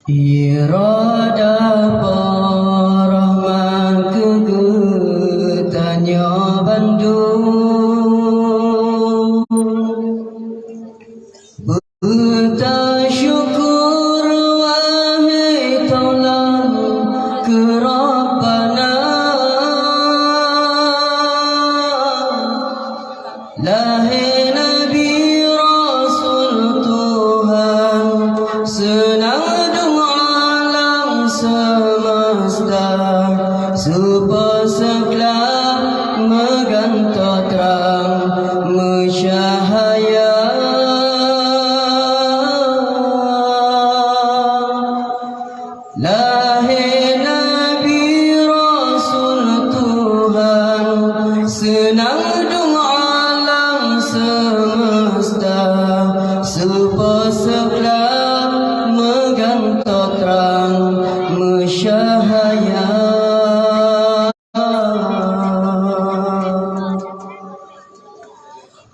Irada parahman kegetanya Bandung bertasyukur wahai taulan ke Rabbana lahir Nabi Rasul Tuhan senang semesta supaya segelap megantau terang mencahaya lahir Nabi Rasul Tuhan senang dung alam semesta supaya segelap megantau terang cahaya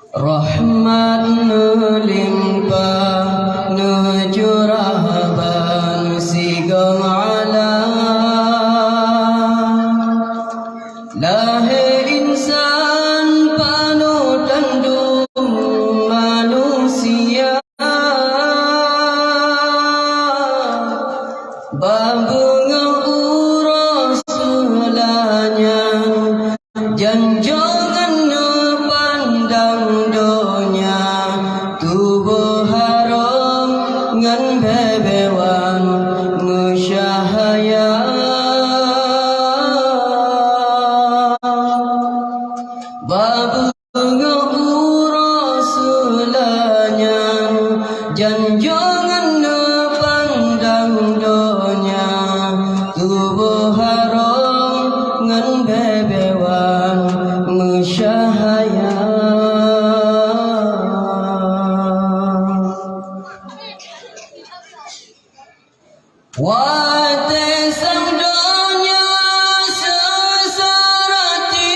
rahmat melimpah necurah ban sigam alam lahir insan panutan dum manusia babunga uras selanya janjangan pandang donya tubuh haram ngan bebewan musyahaya babunga uras selanya janjangan pandang donya tubuh haram ngan bebewan musyahaya wate sang donya sesarati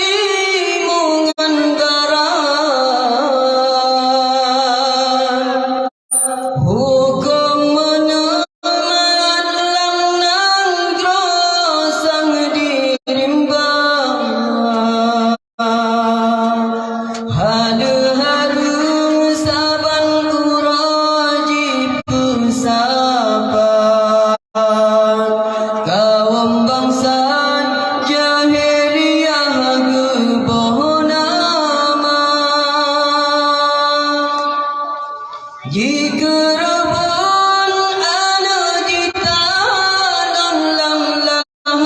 mungan garan hukum meneman lang grosang dirimbang halu harum saban uraji pusapa kaum bangsa jahiliyah geboh nama jika rebun ana jitan lam lahan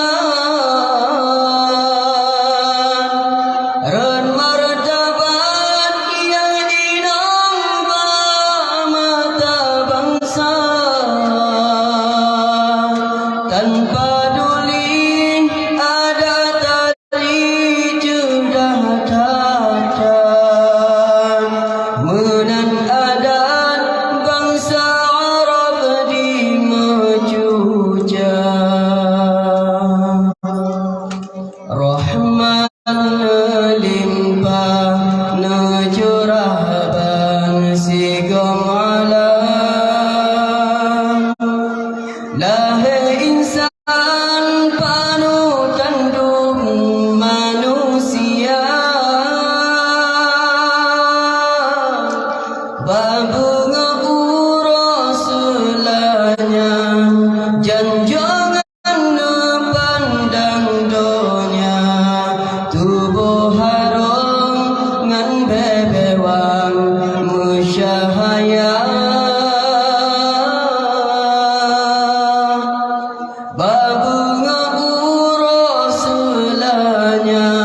ren martabat yang dinampak mata bangsa tanpa duli ada tali judah tatan menan adat bangsa Arab di mejuja rahmat limpah necurah ban sigam alam lahir insan panutan dum manusia babunga uras selanya janjangan pandang donya tubuh haram ngan bebewan musyahaya babunga uras selanya